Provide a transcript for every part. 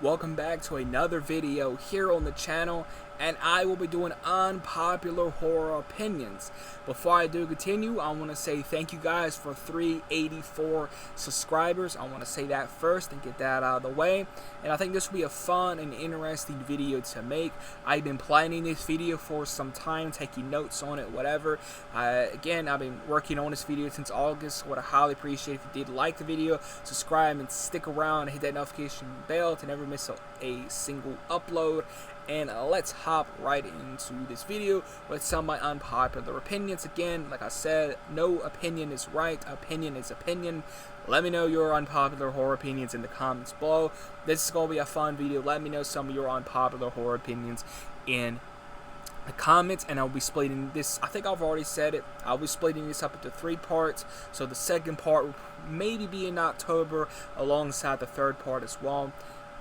Welcome back to another video here on the channel, and I will be doing unpopular horror opinions. Before I do continue, I want to say thank you guys for 384 subscribers. I want to say that first and get that out of the way. And I think this will be a fun and interesting video to make. I've been planning this video for some time, taking notes on it, whatever. Again, I've been working on this video since August, so I would highly appreciate if you did like the video, subscribe, and stick around and hit that notification bell to never miss a single upload. And let's hop right into this video with some of my unpopular opinions. Again, like I said, no opinion is right, opinion is opinion. Let me know your unpopular horror opinions in the comments below. This is going to be a fun video. Let me know some of your unpopular horror opinions in the comments, and I'll be splitting this. I think I've already said it. I'll be splitting this up into 3 parts. So the second part will maybe be in October alongside the third part as well.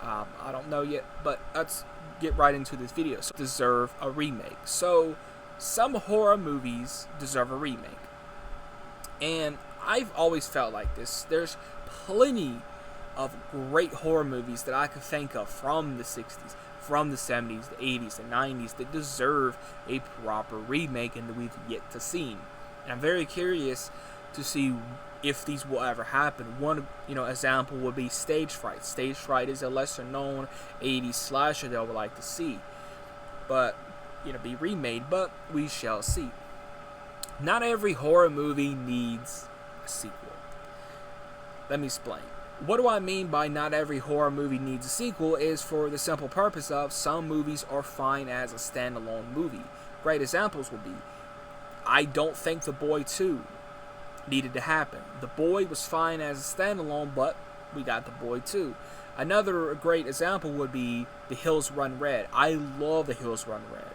I don't know yet, but let's get right into this video. So, deserve a remake. So, some horror movies deserve a remake, and I've always felt like this. There's plenty of great horror movies that I could think of from the 60s, from the 70s, the 80s, the 90s that deserve a proper remake and that we've yet to see. And I'm very curious to see if these will ever happen. One, example would be Stage Fright. Stage Fright is a lesser known 80s slasher that I would like to see, but be remade. But we shall see. Not every horror movie needs a sequel. Let me explain. What do I mean by not every horror movie needs a sequel is for the simple purpose of some movies are fine as a standalone movie. Great examples would be, I don't think The Boy 2 needed to happen. The Boy was fine as a standalone, but we got The Boy 2. Another great example would be The Hills Run Red. I love The Hills Run Red.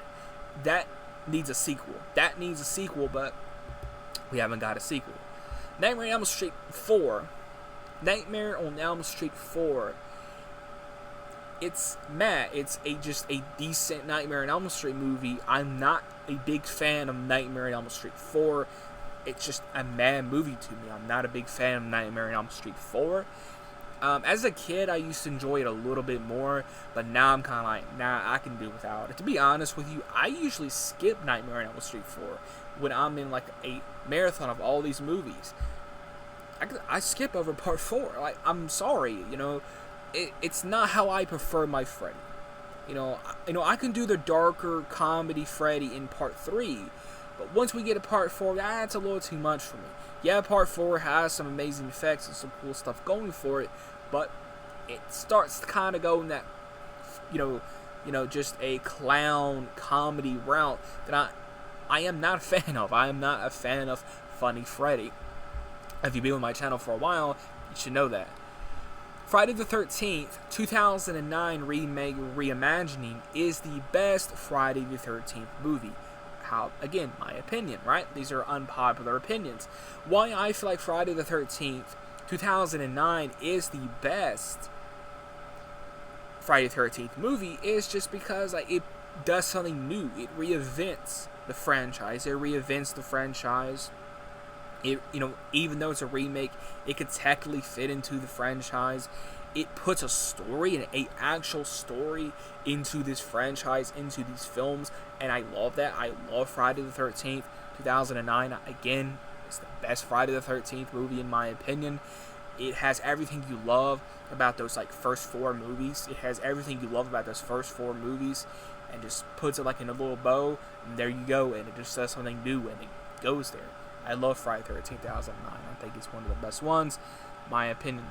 That needs a sequel. That needs a sequel, but we haven't got a sequel. Nightmare on Elm Street 4. Nightmare on Elm Street 4. It's just a decent Nightmare on Elm Street movie. I'm not a big fan of Nightmare on Elm Street 4. It's just a mad movie to me. I'm not a big fan of Nightmare on Elm Street 4. As a kid, I used to enjoy it a little bit more, but now I'm kind of like, nah, I can do without it. To be honest with you, I usually skip Nightmare on Elm Street 4 when I'm in like a marathon of all these movies. I skip over part 4. Like, I'm sorry, it's not how I prefer my Freddy. I can do the darker comedy Freddy in part 3. But once we get to part 4, that's a little too much for me. Yeah, part 4 has some amazing effects and some cool stuff going for it, but it starts to kind of go in that, just a clown comedy route that I am not a fan of. I am not a fan of Funny Freddy. If you've been on my channel for a while, you should know that. Friday the 13th, 2009 remake reimagining is the best Friday the 13th movie. Again, my opinion, right? These are unpopular opinions. Why I feel like Friday the 13th, 2009 is the best Friday the 13th movie is just because it does something new. It reinvents the franchise. Even though it's a remake, it could technically fit into the franchise. It puts a story, an actual story into this franchise, into these films, and I love that. I love Friday the 13th, 2009. Again, it's the best Friday the 13th movie in my opinion. It has everything you love about those first 4 movies. It has everything you love about those first 4 movies, and just puts it in a little bow, and there you go, and it just does something new, and it goes there. I love Friday the 13th, 2009. I think it's one of the best ones, my opinion.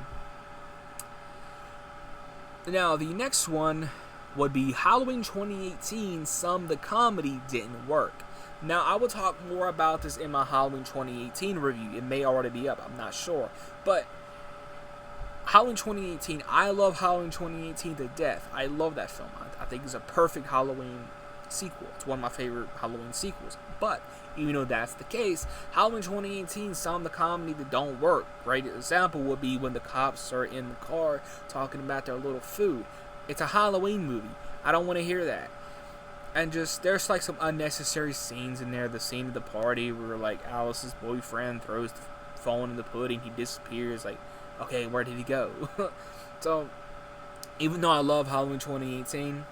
Now, the next one would be Halloween 2018, the comedy didn't work. Now, I will talk more about this in my Halloween 2018 review. It may already be up, I'm not sure. But Halloween 2018, I love Halloween 2018 to death. I love that film. I think it's a perfect Halloween sequel. It's one of my favorite Halloween sequels. But even though that's the case, Halloween 2018, some of the comedy that don't work. Great example would be when the cops are in the car talking about their little food. It's a Halloween movie. I don't want to hear that. And just, there's some unnecessary scenes in there. The scene at the party where Alice's boyfriend throws the phone in the pudding, he disappears. Okay, where did he go? So Even though I love Halloween 2018,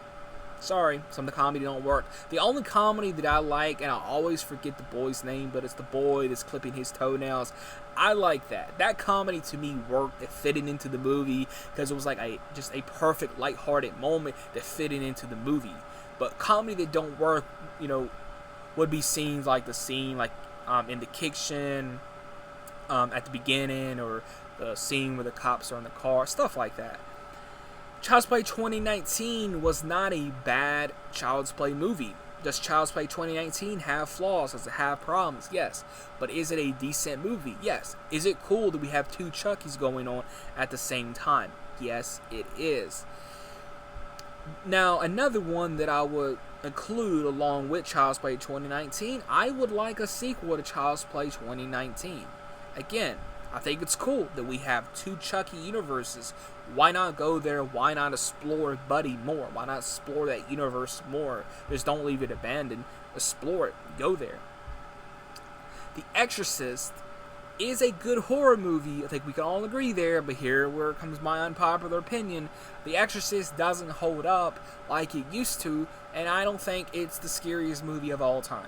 sorry, some of the comedy don't work. The only comedy that I like, and I always forget the boy's name, but it's the boy that's clipping his toenails. I like that. That comedy to me worked. It fitted into the movie because it was like just a perfect lighthearted moment that fitted into the movie. But comedy that don't work, would be scenes like the scene like in the kitchen at the beginning, or the scene where the cops are in the car, stuff like that. Child's Play 2019 was not a bad Child's Play movie. Does Child's Play 2019 have flaws? Does it have problems? Yes. But is it a decent movie? Yes. Is it cool that we have two Chuckies going on at the same time? Yes, it is. Now, another one that I would include along with Child's Play 2019, I would like a sequel to Child's Play 2019. Again, I think it's cool that we have two Chucky universes. Why not go there? Why not explore Buddy more? Why not explore that universe more? Just don't leave it abandoned. Explore it. Go there. The Exorcist is a good horror movie. I think we can all agree there, but here where comes my unpopular opinion. The Exorcist doesn't hold up like it used to, and I don't think it's the scariest movie of all time.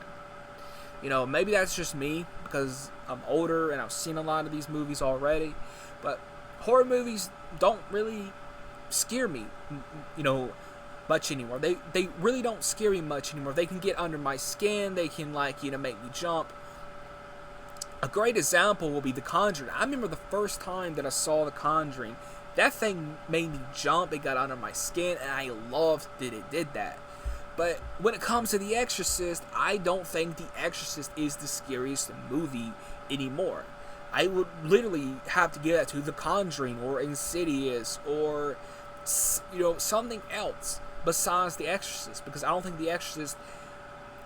Maybe that's just me because I'm older and I've seen a lot of these movies already, but horror movies don't really scare me, much anymore. They really don't scare me much anymore. They can get under my skin. They can, make me jump. A great example will be The Conjuring. I remember the first time that I saw The Conjuring. That thing made me jump. It got under my skin, and I loved that it did that. But when it comes to The Exorcist, I don't think The Exorcist is the scariest movie anymore. I would literally have to give that to The Conjuring or Insidious or, something else besides The Exorcist, because I don't think The Exorcist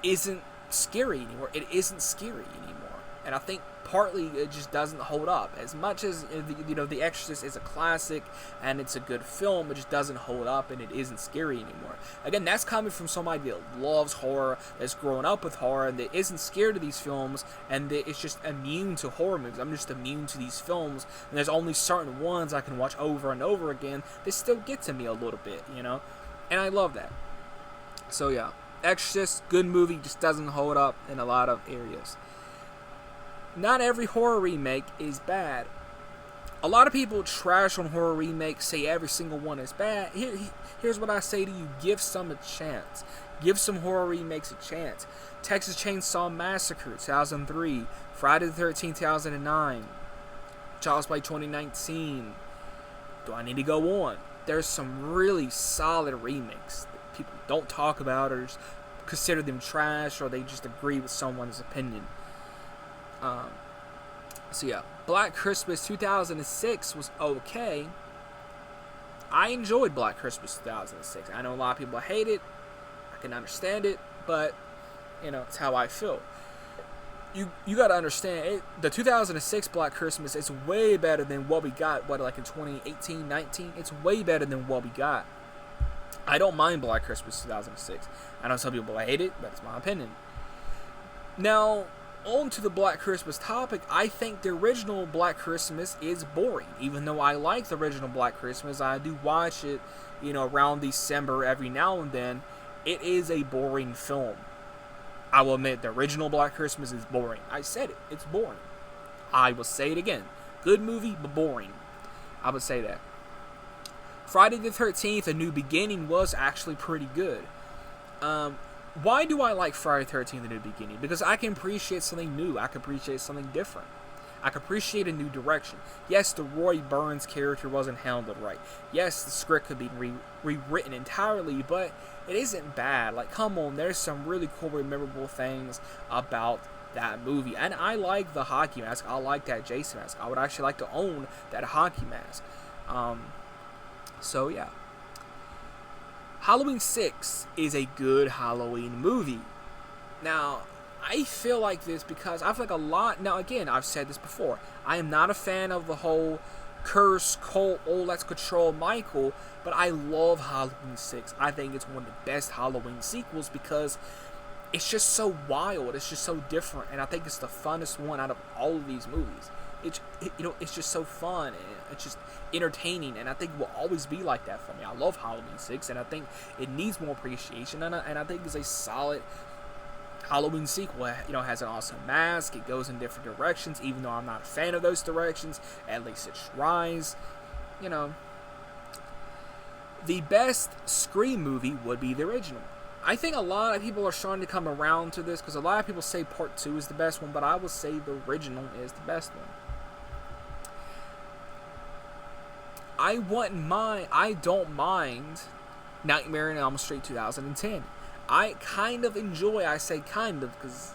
isn't scary anymore. It isn't scary anymore. And I think partly it just doesn't hold up. As much as, The Exorcist is a classic and it's a good film, it just doesn't hold up and it isn't scary anymore. Again, that's coming from somebody that loves horror, that's grown up with horror, and that isn't scared of these films, and that is just immune to horror movies. I'm just immune to these films, and there's only certain ones I can watch over and over again that still get to me a little bit, And I love that. So yeah, Exorcist, good movie, just doesn't hold up in a lot of areas. Not every horror remake is bad. A lot of people trash on horror remakes, say every single one is bad. Here's what I say to you. Give some a chance. Give some horror remakes a chance. Texas Chainsaw Massacre, 2003. Friday the 13th, 2009. Child's Play 2019. Do I need to go on? There's some really solid remakes that people don't talk about or just consider them trash, or they just agree with someone's opinion. So yeah, Black Christmas 2006 was okay. I enjoyed Black Christmas 2006. I know a lot of people hate it. I can understand it, but it's how I feel. You gotta understand it, the 2006 Black Christmas is way better than what we got. In 2018, 19? It's way better than what we got. I don't mind Black Christmas 2006. I know some people hate it, but it's my opinion. Now, on to the Black Christmas topic, I think the original Black Christmas is boring. Even though I like the original Black Christmas, I do watch it, around December every now and then. It is a boring film. I will admit, the original Black Christmas is boring. I said it. It's boring. I will say it again. Good movie, but boring. I would say that. Friday the 13th, A New Beginning was actually pretty good. Why do I like Friday the 13th, A New Beginning? Because I can appreciate something new. I can appreciate something different. I can appreciate a new direction. Yes, the Roy Burns character wasn't handled right. Yes, the script could be rewritten entirely, but it isn't bad. Come on, there's some really cool, memorable things about that movie. And I like the hockey mask. I like that Jason mask. I would actually like to own that hockey mask. So, yeah. Halloween 6 is a good Halloween movie. Now, I feel like this because I feel like a lot... Now, again, I've said this before. I am not a fan of the whole curse, cult, let's control Michael, but I love Halloween 6. I think it's one of the best Halloween sequels because it's just so wild. It's just so different, and I think it's the funnest one out of all of these movies. it's just so fun, and it's just entertaining, and I think it will always be like that for me. I love Halloween 6, and I think it needs more appreciation, and I think it's a solid Halloween sequel. It has an awesome mask. It goes in different directions, even though I'm not a fan of those directions. At least it tries. The best Scream movie would be the original. I think a lot of people are starting to come around to this, because a lot of people say Part 2 is the best one, but I would say the original is the best one. I don't mind Nightmare on Elm Street 2010. I kind of enjoy, I say kind of, because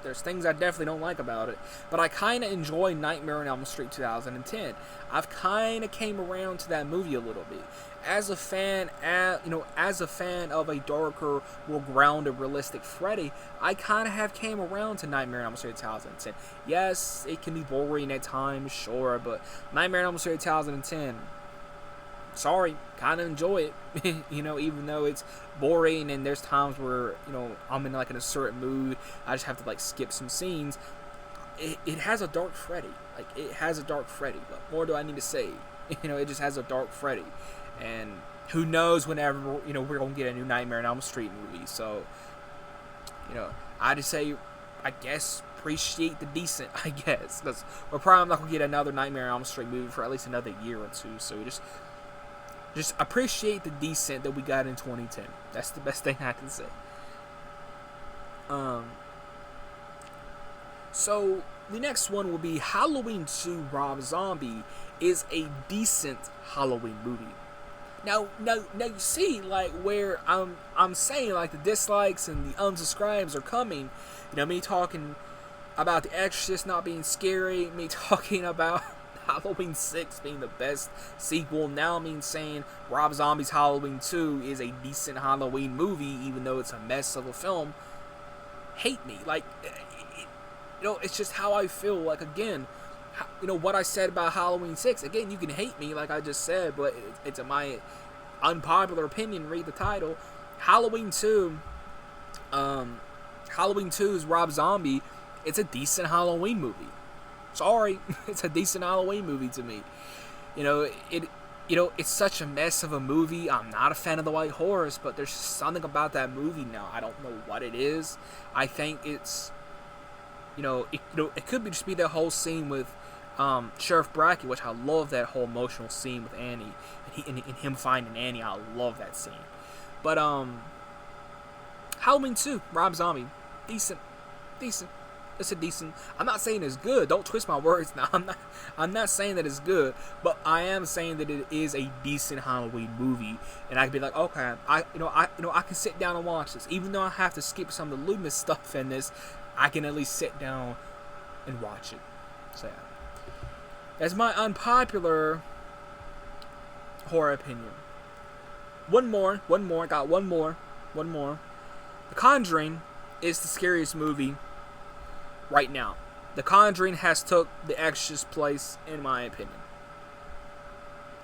there's things I definitely don't like about it, but I kind of enjoy Nightmare on Elm Street 2010. I've kind of came around to that movie a little bit. As a fan, as a fan of a darker, more grounded, realistic Freddy, I kind of have came around to Nightmare on Elm Street 2010. Yes, it can be boring at times, sure, but Nightmare on Elm Street 2010, sorry, kind of enjoy it. Even though it's boring and there's times where, I'm in like in a certain mood, I just have to like skip some scenes. It has a dark Freddy. It has a dark Freddy. What more do I need to say? It just has a dark Freddy. And who knows whenever, we're going to get a new Nightmare on Elm Street movie. So, I just say, I guess, appreciate the decent, I guess. Because we're probably not going to get another Nightmare on Elm Street movie for at least another year or two. So, just appreciate the decent that we got in 2010. That's the best thing I can say. So, the next one will be Halloween 2 Rob Zombie is a decent Halloween movie. Now you see, where I'm saying, the dislikes and the unsubscribes are coming. Me talking about The Exorcist not being scary, me talking about Halloween 6 being the best sequel. Now saying Rob Zombie's Halloween 2 is a decent Halloween movie, even though it's a mess of a film. Hate me. It's just how I feel. Again, what I said about Halloween 6. Again, you can hate me, like I just said, but it's my unpopular opinion. Read the title. Halloween 2 is Rob Zombie. It's a decent Halloween movie. Sorry, it's a decent Halloween movie to me. It's such a mess of a movie. I'm not a fan of the white horse, but there's something about that movie now. I don't know what it is. I think it's, it could just be that whole scene with Sheriff Brackett, which I love that whole emotional scene with Annie and him finding Annie. I love that scene. But Halloween 2, Rob Zombie, decent. It's a decent. I'm not saying it's good. Don't twist my words. Now I'm not saying that it's good, but I am saying that it is a decent Halloween movie, and I can be like, okay, I can sit down and watch this, even though I have to skip some of the Loomis stuff in this. I can at least sit down and watch it. So yeah. That's my unpopular horror opinion. One more. I got one more. The Conjuring is the scariest movie right now. The Conjuring has took The Exorcist's place, in my opinion.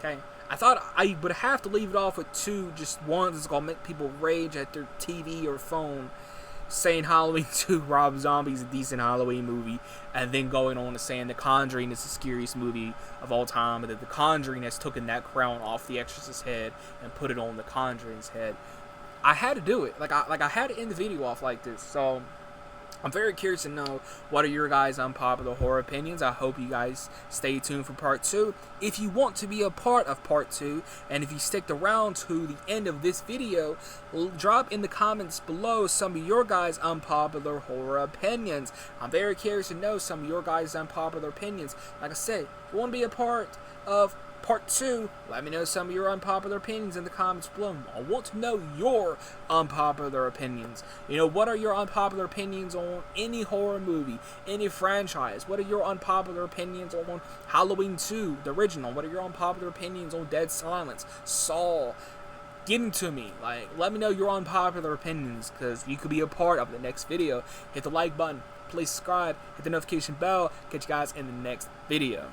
Okay? I thought I would have to leave it off with two, just one that's going to make people rage at their TV or phone, saying Halloween 2 Rob Zombie is a decent Halloween movie, and then going on to saying The Conjuring is the scariest movie of all time, and that The Conjuring has taken that crown off The Exorcist's head and put it on The Conjuring's head. I had to do it. I had to end the video off like this. So I'm very curious to know what are your guys' unpopular horror opinions. I hope you guys stay tuned for part 2. If you want to be a part of part 2, and if you stick around to the end of this video, drop in the comments below some of your guys' unpopular horror opinions. I'm very curious to know some of your guys' unpopular opinions. Like I said, if you want to be a part of part 2, let me know some of your unpopular opinions in the comments below. I want to know your unpopular opinions. What are your unpopular opinions on any horror movie, any franchise? What are your unpopular opinions on Halloween 2, the original? What are your unpopular opinions on Dead Silence, Saw? Get into me. Let me know your unpopular opinions, because you could be a part of the next video. Hit the like button, please subscribe, hit the notification bell. Catch you guys in the next video.